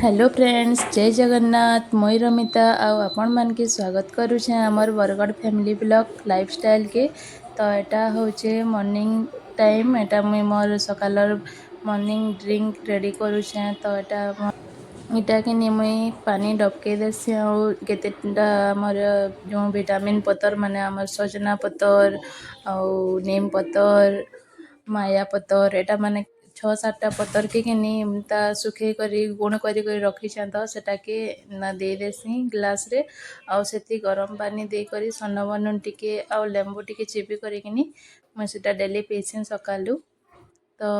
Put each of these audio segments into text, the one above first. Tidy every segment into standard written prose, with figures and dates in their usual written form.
Hello friends, जय जगन्नाथ। मुई रमिता आपण मान के स्वागत करुछे हमर बरगढ़ फैमिली ब्लॉग लाइफस्टाइल के। तो एटा होचे मॉर्निंग टाइम। एटा मुई मोर सकालर मॉर्निंग ड्रिंक रेडी करुछे। तो इटा के नि मुई पानी डबके देसी केतेटा हमर जो विटामिन पतर माने हमर सजना पतर नीम पतर माया पतर एटा माने 6-7टा पतर के किनी ता सुखे करी गुण करी रखी तो सेटा के ना दे देसी ग्लास रे सेती गरम पानी दे करी सन्नबन टिके लेंबू टिके चिपी करी किनी मैं सेटा डेली पीसी सकालू। तो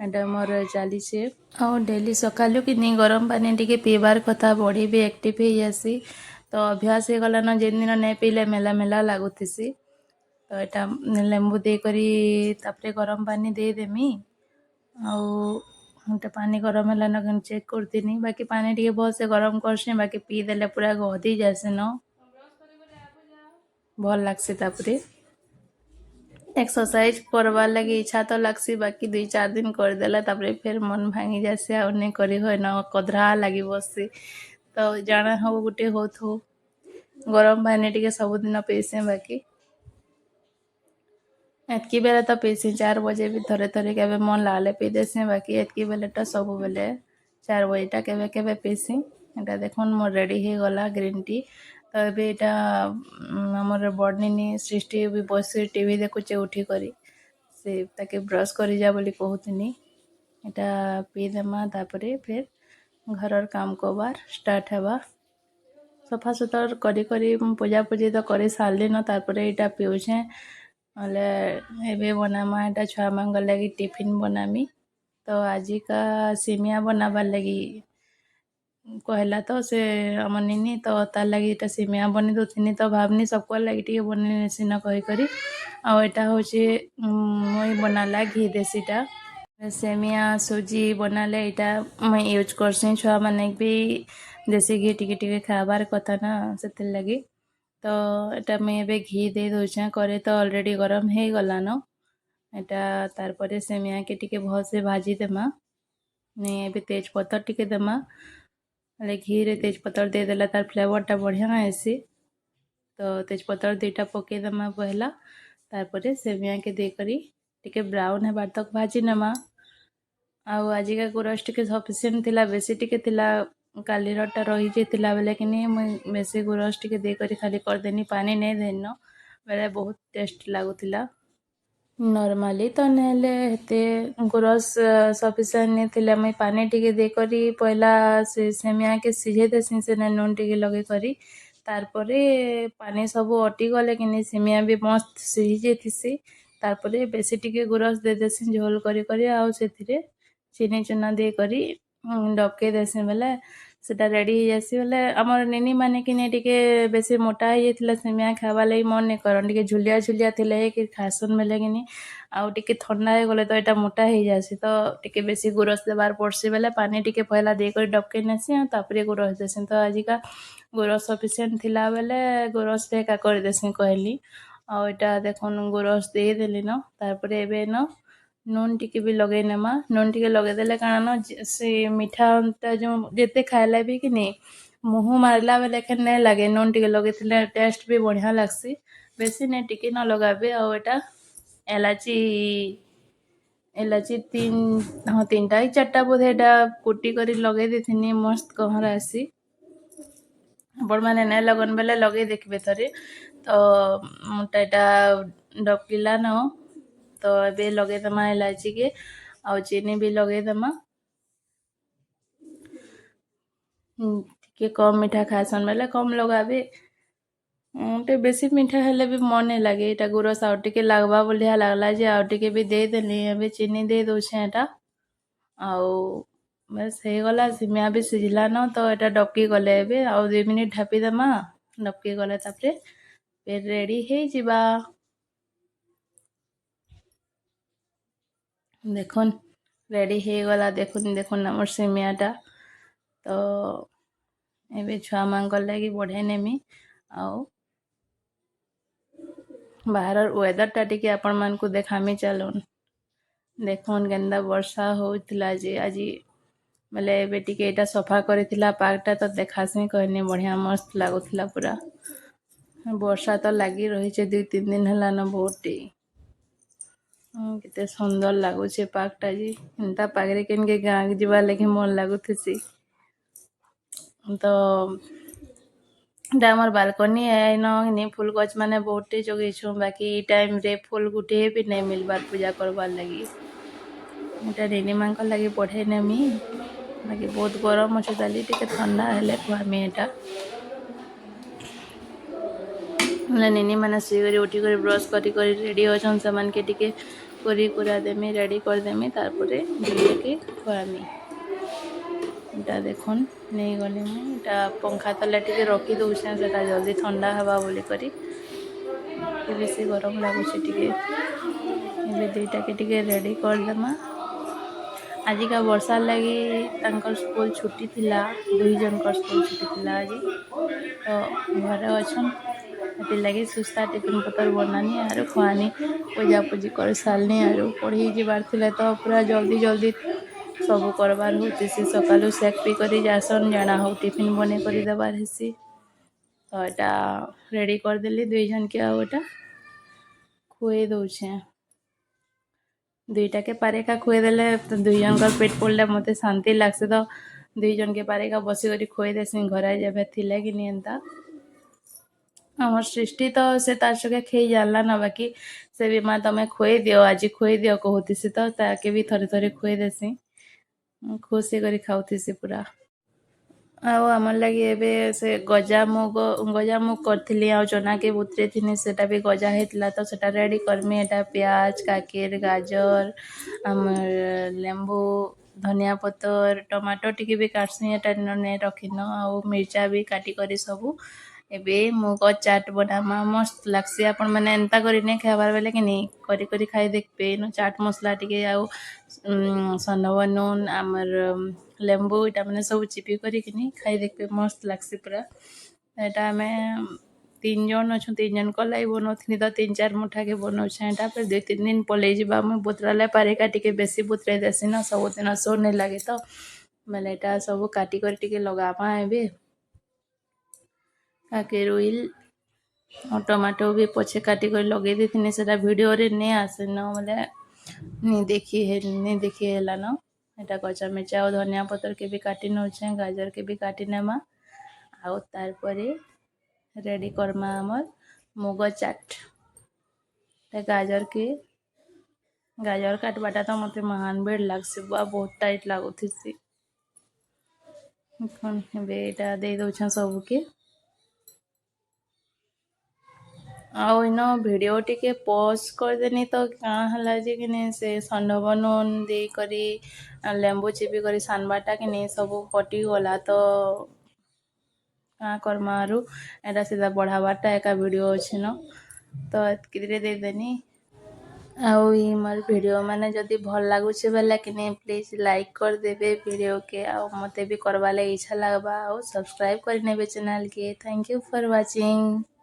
एटा मोर चली से डेली सकालू कि गरम पानी टिके पीबार कथा बॉडी भी एक्टिव हो जासी। तो अभ्यास हो गला न जिन दिन नहीं पीले मेला मेला लगुसी। तो एटा लेंबू दे करी तापरे गरम पानी दे देमी आउटे पानी गरम है न चेक करती बाकी पानी टे बहुत से गरम करसी बाकी पी देले पूरा गधी जासे न भल लगसी। तापरे एक्सरसाइज करवार लगी इच्छा तो लगसी बाकी 2-4 दिन करदेला तापरे फिर मन भांगी जासे आ नहीं करी हो न कदरा लगी बसी। तो जाना हो गोटे हो थो गरम पानी टे सबुदिन पीसे बाकी एतकी बेले तो पीसी 4 बजे भी थरे थरे के मन लाले पी देसी बाकी एतकी बेले तो सब बेले 4 बजेटा के पीसी। एटा देखुन मोर रेडी हो गला ग्रीन टी। तो ये आमर बड़नी सृष्टि भी बस टीवी देखुचे उठी करी से ताके ब्रश करी जा बोली कहूनी एटा पी देमा तापरे फिर घर काम करबार स्टार्ट हेबा। सफा सुतर करी करी पूजा पूजी तो कर सारे न तारपरे एटा पीऊछे एबे बनामा एटा छुआ मांग लगी टिफिन बनामी। तो आज का सेमिया बनाबार लगी कहला तो से आम निनी तो तार लगी एटा सेमिया बनी दूसरी तो भावनी सबको लगी टे बनी सीना कही करी आटा हूँ मुई बनाला घी देसीटा सेमिया सुजी बनाले यहाँ मैं यूज करसी छुआ माने भी देसी घी टिके टिके खाबार कथा ना से लगी। तो एटा मैं एबे घी दे दूचे करे तो ऑलरेडी गरम हो गला न एटा तारपरे सेमिया के टिके भल से भाजी देमा नहीं एबे तेज पत्तर टिके देमा घी रे तेज पत्तर दे देला तार फ्लेवरटा बढ़िया आसी। तो तेज पत्तर 2टा पके देमा पहला तारपरे सेमिया के दे करी टिके ब्राउन है बार तक भाजी नमा आज का गुरस टिके सफिसीयंट थिला बेसी टिके थिला कालीरटा रही जाता बेले कि मुझे बेसी गुरस टिके दे करी खाली करदेनी पानी नहीं देन बेले बहुत टेस्ट लगुला। नॉर्मली तो नहले हेते गुरस सफिसीयंट नहीं थिला मुई पानी टिके दे करी पहला से सेमिया के सिझे देसी से नून टिके लगे करी तारपरे पानी सब अटी गले कि सेमिया भी मस्त सिझी जाती तारपरे बेसी टिके गुरस दे देसी झोल करी करी आउ से चीनी चूना दे करी डबके देसी बेले सेटा रेडी हो जासी बेले आमर निनी माने कि टिके बेसी मोटा हो जाता सेमिया खावा लगी मन नहीं करन टिके झुलिया झुलिया थिले कि खासन बेले कि आउ टिके ठंडा हो गले तो यहाँ मोटा हो जासी तो टिके बेसी गुरस देवार पड़सी बेले पानी टिके पहला देकर डबके नेसी तापरे गुरस देसी। तो आज का गुरस सफिसीयंट थिला बेले गुरस टेका कर देसी कहली आटा देखुन गुरस दे देली न तारपरे एबे न नून टिके भी लगे नेमा नून टिके लगे देले कारण न से मीठा जो जेते खाइला भी कि नहीं मुँह मारला बेले के नहीं लगे नून टिके लगे टेस्ट भी बढ़िया लगसी बेसी नहीं टिके न लगाबे आटा इलाची इलाची 3टा 4टा बोधे कुटी करी लगे देथिनी मस्त कहर आसी आपण मैंने नहीं लगन बेले लगे देखबे थरे। तो मोटा डबकिला न तो ये लगे दमा इलायची के आउ चीनी भी लगे दमा टिके कम मीठा खासन बेले कम लगाबे बेसी मीठा हेले भी मन नहीं लगे यहाँ गुरस आउ टिके लगवा बढ़िया लगला जे आउ टिके भी दे देली अभी चीनी दे दूचे यहाँ आउ बस हो गला सेमिया भी सिझला न तो यहाँ डबकी गले एबे आउ 2 मिनिट ढापी देमा डबकी गले तापरे फिर रेडी हो जिबा। देखुन रेडी हो गला देखुन देखुन आमर सेमियाटा। तो एबे छुआ मांग लगी बढ़े नेमी आउ बाहर वेदरटा टिके आपण मानकु देखामी चलुन देखुन केन्दा वर्षा होउतला जे आज ବୋଲେ ଏବେ ଟିକେ ଏଇଟା ସଫା କରିଥିଲା ପାଗଟା ତ ଦେଖାସି କହିନି ବଢ଼ିଆ ମସ୍ତ ଲାଗୁଥିଲା ପୁରା। ବର୍ଷା ତ ଲାଗି ରହିଛି 2-3 ଦିନ ହେଲାନ ବହୁତଟି। କେତେ ସୁନ୍ଦର ଲାଗୁଛି ପାଗଟା ଯେ ଏନ୍ତା ପାଗରେ କେନ୍କେ ଗାଁକେ ଯିବାର୍ ଲାଗି ମନ ଲାଗୁଥିସି। ତ ଏଇଟା ଆମର ବାଲକନି ଏଇନ ଫୁଲ ଗଛ ମାନେ ବହୁତଟେ ଜଗେଇଛୁଁ ବାକି ଏଇ ଟାଇମ୍ରେ ଫୁଲ ଗୁଟେ ବି ନାଇଁ ମିଲବାର ପୂଜା କରବାର୍ ଲାଗି। ଏଇଟା ରେନି ମାଙ୍କ ଲାଗି ପଠେଇ ନେମି ବାକି ବହୁତ ଗରମ ଅଛେ ତାଲି ଟିକେ ଥଣ୍ଡା ହେଲେ ଖୁଆମି ଏଇଟା। ନିନି ମାନେ ଶୋଇକରି ଉଠିକରି ବ୍ରସ୍ କରି ରେଡ଼ି ଅଛନ୍ ସେମାନକେ ଟିକେ କରି କୁରା ଦେମି ରେଡ଼ି କରିଦେମି ତାପରେ ବୁଲିକି ଖୁଆମି। ଏଇଟା ଦେଖୁନ୍ ନେଇଗଲି ମୁଁ ଏଇଟା ପଙ୍ଖା ତଲେ ଟିକେ ରଖି ଦଉଛେଁ ସେଟା ଜଲ୍ଦି ଥଣ୍ଡା ହେବା ବୋଲି କରି ବେଶୀ ଗରମ ଲାଗୁଛି ଟିକେ। ଏବେ ଦୁଇଟାକେ ଟିକେ ରେଡ଼ି କରିଦେମା। ଆଜିକା ବର୍ଷାର ଲାଗି ତାଙ୍କର ସ୍କୁଲ ଛୁଟି ଥିଲା 2 ଜଣଙ୍କର ସ୍କୁଲ ଛୁଟି ଥିଲା ଆଜି ତ ଘରେ ଅଛନ୍। ସେଥିର୍ଲାଗି ସୁସ୍ତା ଟିଫିନ୍ ପତର ବନାନି ଆରୁ ଖୁଆନି ପୂଜାପୂଜି କରି ସାରିଲି ଆରୁ ପଢ଼ି ଯିବାର ଥିଲେ ତ ପୁରା ଜଲ୍ଦି ଜଲ୍ଦି ସବୁ କରବାର୍ ହଉଥିସି ସକାଳୁ ସେକ୍ ପିଇ କରି ଯାସନ୍ ଜାଣା ହଉ ଟିଫିନ୍ ବନେଇ କରି ଦେବାର୍ ହେସି। ତ ଏଇଟା ରେଡ଼ି କରିଦେଲି 2 ଜଣକେ ଆଉ ଏଇଟା ଖୁଏଇ ଦଉଛେଁ। 2ଟାକେ ପାରେକା ଖୁଏଇଦେଲେ 2 ଜଣଙ୍କର ପେଟ ପୋଡ଼ଲେ ମତେ ଶାନ୍ତି ଲାଗ୍ସି ତ 2 ଜଣକେ ପାରେକା ବସିକରି ଖୁଏଇ ଦେସିଁ ଘରେ ଯେବେ ଥିଲେ କି ନି ଏନ୍ତା। ଆମର ସୃଷ୍ଟି ତ ସେ ତାର ସଙ୍ଗେ ଖେଇ ଜାଣିଲା ନା ବାକି ସେ ବି ମା ତମେ ଖୁଏଇ ଦିଅ ଆଜି ଖୁଏଇ ଦିଅ କହୁଥିସି ତ ତାକେ ବି ଥରେ ଥରେ ଖୁଏଇ ଦେସିଁ। ଖୁସି କରି ଖାଉଥିସି ପୁରା। ଆଉ ଆମର ଲାଗି ଏବେ ସେ ଗଜାମୁଗ କରିଥିଲି ଆଉ ଚନାକେ ବତୁରେଇ ଥିନି ସେଟା ବି ଗଜା ହେଇଥିଲା ତ ସେଟା ରେଡ଼ି କରମି ଏଟା ପିଆଜ କାକିର ଗାଜର ଆମର୍ ଲେମ୍ବୁ ଧନିଆ ପତର ଟମାଟୋ ଟିକେ ବି କାଟସିଁ ଏଟା ନେ ରଖିନ ଆଉ ମିର୍ଚା ବି କାଟି କରି ସବୁ ଏବେ ମୁଗ ଚାଟ ବନାମା ମସ୍ତ ଲାଗ୍ସି ଆପଣ ମାନେ ଏନ୍ତା କରି ନେଇ ଖାଇବାର ବେଲେ କି ନି କରି କରି ଖାଇ ଦେଖବେ ଇନ ଚାଟ ମସଲା ଟିକେ ଆଉ ସନବ ନୁନ ଆମର ଲେମ୍ବୁ ଇଟା ମାନେ ସବୁ ଚିପି କରିକିନି ଖାଇ ଦେଖବେ ମସ୍ତ ଲାଗ୍ସି ପୁରା। ଏଇଟା ଆମେ 3 ଜଣ ଅଛୁଁ 3 ଜଣଙ୍କ ଲାଗି ବନଉଥିନି ତ 3-4 ମୁଠାକେ ବନଉଛେଁ ଏଟା ଫେର୍ 2-3 ଦିନ ପଲେଇ ଯିବା ମୁଇଁ ବୁତରାଲେ ପାରେକା ଟିକେ ବେଶୀ ବୁତରେଇ ଦେସି ନା ସବୁଦିନ ସୋର ନାଇଁ ଲାଗେ ତ ବେଲେ ଏଟା ସବୁ କାଟି କରି ଟିକେ ଲଗାମା ଏବେ। କାକେର ରୁଇଲ୍ ଆଉ ଟମାଟୋ ବି ପଛେ କାଟି କରି ଲଗେଇ ଦେଇଥିନି ସେଟା ଭିଡ଼ିଓରେ ନେଇ ଆସେନ ବୋଲେ ନି ଦେଖି ହେଲାନ। ଏଟା କଞ୍ଚା ମିର୍ଚା ଆଉ ଧନିଆ ପତରକେ ବି କାଟି ନଉଛେଁ ଗାଜରକେ ବି କାଟି ନେମା ଆଉ ତାର ପରେ ରେଡ଼ି କରମା ଆମର୍ ମୁଗ ଚାଟ। ଗାଜର କାଟବାଟା ତ ମତେ ମହାନ ବେଡ଼ ଲାଗ୍ସି ବୁଆ ବହୁତ ଟାଇଟ୍ ଲାଗୁଥିସି। ଏବେ ଏଇଟା ଦେଇ ଦଉଛେଁ ସବୁକେ। ଆଉ ଇନ ଭିଡ଼ିଓ ଟିକେ ପଜ୍ କରିଦେନି ତ କାଁ ହେଲା ଯେ କିନି ସେ ସନ୍ଦବ ନୁନ ଦେଇକରି ଲେମ୍ବୁ ଚିପି କରି ସାନବାଟା କି ନି ସବୁ କଟିଗଲା ତ କାଁ କର୍ମା ଆରୁ ଏଟା ସେଟା ବଢ଼ାବାରଟା ଏକା ଭିଡ଼ିଓ ଅଛିନ ତ ଏତ୍କିରେ ଦେଇଦେନି। ଆଉ ଇ ମୋର୍ ଭିଡ଼ିଓ ମାନେ ଯଦି ଭଲ ଲାଗୁଛି ବେଲେ କି ନି ପ୍ଲିଜ୍ ଲାଇକ୍ କରିଦେବେ ଭିଡ଼ିଓକେ ଆଉ ମତେ ବି କରବା ଲାଗି ଇଚ୍ଛା ଲାଗ୍ବା ଆଉ ସବସ୍କ୍ରାଇବ୍ କରିନେବେ ଚ୍ୟାନେଲ୍କେ ଥ୍ୟାଙ୍କ ୟୁ ଫର୍ ୱାଚିଂ।